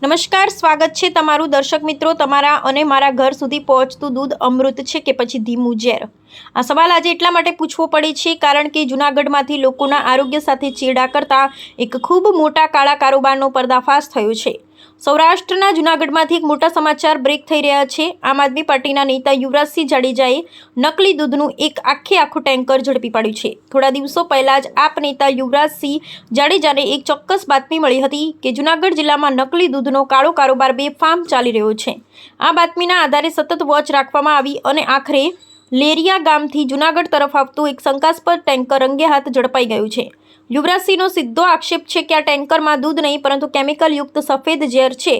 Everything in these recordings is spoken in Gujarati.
નમસ્કાર, સ્વાગત છે તમારું દર્શક મિત્રો તમારા અને મારા ઘર સુધી પહોંચતું દૂધ અમૃત છે કે પછી ધીમું ઝેર? આ સવાલ આજે એટલા માટે પૂછવો પડે છે કારણ કે જૂનાગઢમાંથી લોકોના આરોગ્ય સાથે ચેડા કરતા એક ખૂબ મોટા કાળા કારોબારનો પર્દાફાશ થયો છે। સૌરાષ્ટ્રના જૂનાગઢમાંથી એક મોટા સમાચાર બ્રેક થઈ રહ્યા છે। આમ આદમી પાર્ટીના નેતા યુવરાજસિંહ જાડેજાએ નકલી દૂધનું એક આખું ટેન્કર ઝડપી પાડ્યું છે। થોડા દિવસો પહેલા જ આપ નેતા યુવરાજસિંહ જાડેજાને એક ચોક્કસ બાતમી મળી હતી કે જૂનાગઢ જિલ્લામાં નકલી દૂધનો કાળો કારોબાર બેફામ ચાલી રહ્યો છે। આ બાતમીના આધારે સતત વોચ રાખવામાં આવી અને આખરે લેરિયા ગામથી જૂનાગઢ તરફ આવતું એક શંકાસ્પદ ટેન્કર રંગે હાથ ઝડપાઈ ગયું છે। યુવરાજસિંહનો સીધો આક્ષેપ છે કે આ ટેન્કરમાં દૂધ નહીં પરંતુ કેમિકલયુક્ત સફેદ ઝેર છે।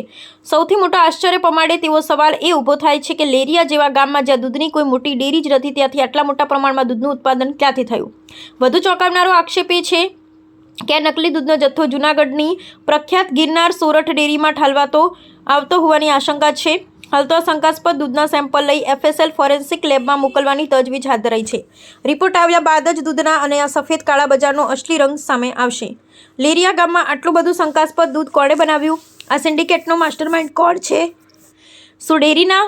સૌથી મોટો આશ્ચર્ય પમાડે તેવો સવાલ એ ઊભો થાય છે કે લેરિયા જેવા ગામમાં જ્યાં દૂધની કોઈ મોટી ડેરી જ નથી ત્યાંથી આટલા મોટા પ્રમાણમાં દૂધનું ઉત્પાદન ક્યાંથી થયું? વધુ ચોંકાવનારો આક્ષેપ એ છે કે આ નકલી દૂધનો જથ્થો જૂનાગઢની પ્રખ્યાત ગિરનાર સોરઠ ડેરીમાં ઠાલવાતો આવતો હોવાની આશંકા છે। હાલ તો શંકાસ્પદ દૂધના સેમ્પલ લઈ FSL ફોરેન્સિક લેબમાં મોકલવાની તજવીજ હાથ ધરાઈ છે। રિપોર્ટ આવ્યા બાદ જ દૂધના અને આ સફેદ કાળા બજારનો અસલી રંગ સામે આવશે। લેરિયા ગામમાં આટલું બધું શંકાસ્પદ દૂધ કોણે બનાવ્યું? આ સિન્ડિકેટનો માસ્ટરમાઇન્ડ કોણ છે? શું ડેરીના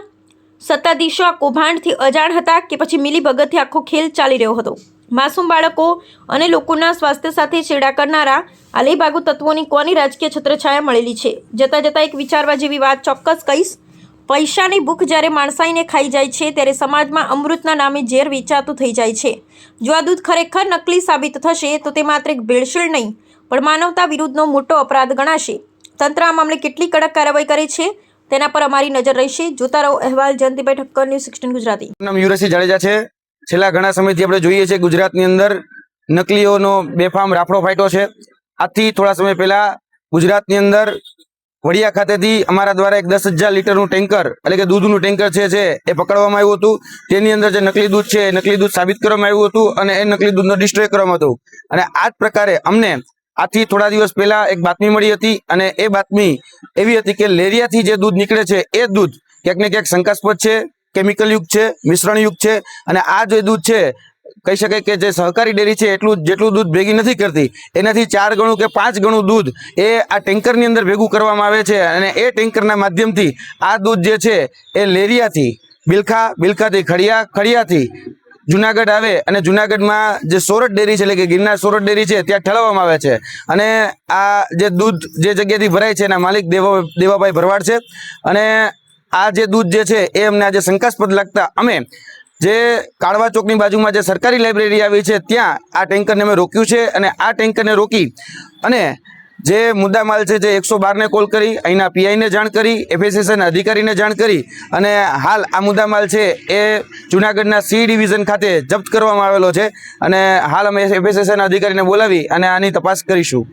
સત્તાધીશો આ કૌભાંડથી અજાણ હતા કે પછી મિલીભગતથી આખો ખેલ ચાલી રહ્યો હતો? માસૂમ બાળકો અને લોકોના સ્વાસ્થ્ય સાથે છેડા કરનારા આલીભાગુ તત્વોની કોની રાજકીય છત્રછાયા મળેલી છે? જતાં જતાં એક વિચારવા જેવી વાત ચોક્કસ કહીશ। પૈસાની ભૂખ જ્યારે માણસાઈને ખાઈ જાય છે ત્યારે સમાજમાં અમૃતના નામે ઝેર વેચાતું થઈ જાય છે। જો આ દૂધ ખરેખર નકલી સાબિત થશે તો તે માત્ર એક ભેળસેળ નહીં પણ માનવતા વિરુદ્ધનો મોટો અપરાધ ગણાશે। તંત્ર આ મામલે કેટલી કડક કાર્યવાહી કરે છે તેના પર અમારી નજર રહેશે। જોતા રહો અહેવાલ જયંતિભાઈ ઠક્કર, ન્યૂઝ 16 ગુજરાતી। નામ યુવરાજસિંહ જાડેજા છે। છેલ્લા ઘણા સમયથી આપણે જોઈએ છે ગુજરાતની અંદર નકલીઓનો બેફામ રાફડો ફાટ્યો છે। આજથી થોડા સમય પહેલા ગુજરાતની અંદર વડિયા ખાતેથી અમારા દ્વારા એક 10,000 લીટરનું ટેન્કર એટલે કે દૂધનું ટેન્કર છે એ પકડવામાં આવ્યું હતું। તેની અંદર જે નકલી દૂધ છે નકલી દૂધ સાબિત કરવામાં આવ્યું હતું અને એ નકલી દૂધનો ડિસ્ટ્રોય કરવામાં હતું। અને આ જ પ્રકારે અમને આથી થોડા દિવસ પહેલા એક બાતમી મળી હતી અને એ બાતમી એવી હતી કે લેરિયાથી જે દૂધ નીકળે છે એ દૂધ ક્યાંક ને ક્યાંક શંકાસ્પદ છે, કેમિકલયુક્ત છે, મિશ્રણયુક્ત છે। અને આ જે દૂધ છે કહી શકાય કે જે સહકારી ડેરી છે જેટલું દૂધ ભેગી નથી કરતી એનાથી 4 ગણું કે 5 ગણું દૂધ એ આ ટેન્કરની અંદર ભેગું કરવામાં આવે છે। અને એ ટેન્કરના માધ્યમથી આ દૂધ જે છે એ લેરિયાથી બિલખાથી ખડિયાથી જુનાગઢ આવે અને જુનાગઢમાં જે સોરઠ ડેરી છે એટલે કે ગિરનાર સોરઠ ડેરી છે ત્યાં ઠલવવામાં આવે છે। અને આ જે દૂધ જે જગ્યાથી ભરાય છે એના માલિક દેવાભાઈ ભરવાડ છે। અને આ જે દૂધ જે છે એ અમને આજે શંકાસ્પદ લાગતા અમે જે કાળવા ચોકની બાજુમાં જે સરકારી લાઇબ્રેરી આવી છે ત્યાં આ ટેન્કરને અમે રોક્યું છે। અને આ ટેન્કરને રોકી અને જે મુદ્દામાલ છે જે 112ને કોલ કરી અહીંના પીઆઈને જાણ કરી, FSSના અધિકારીને જાણ કરી અને હાલ આ મુદ્દામાલ છે એ જૂનાગઢના C ડિવિઝન ખાતે જપ્ત કરવામાં આવેલો છે। અને હાલ અમે FSSના અધિકારીને બોલાવી અને આની તપાસ કરીશું।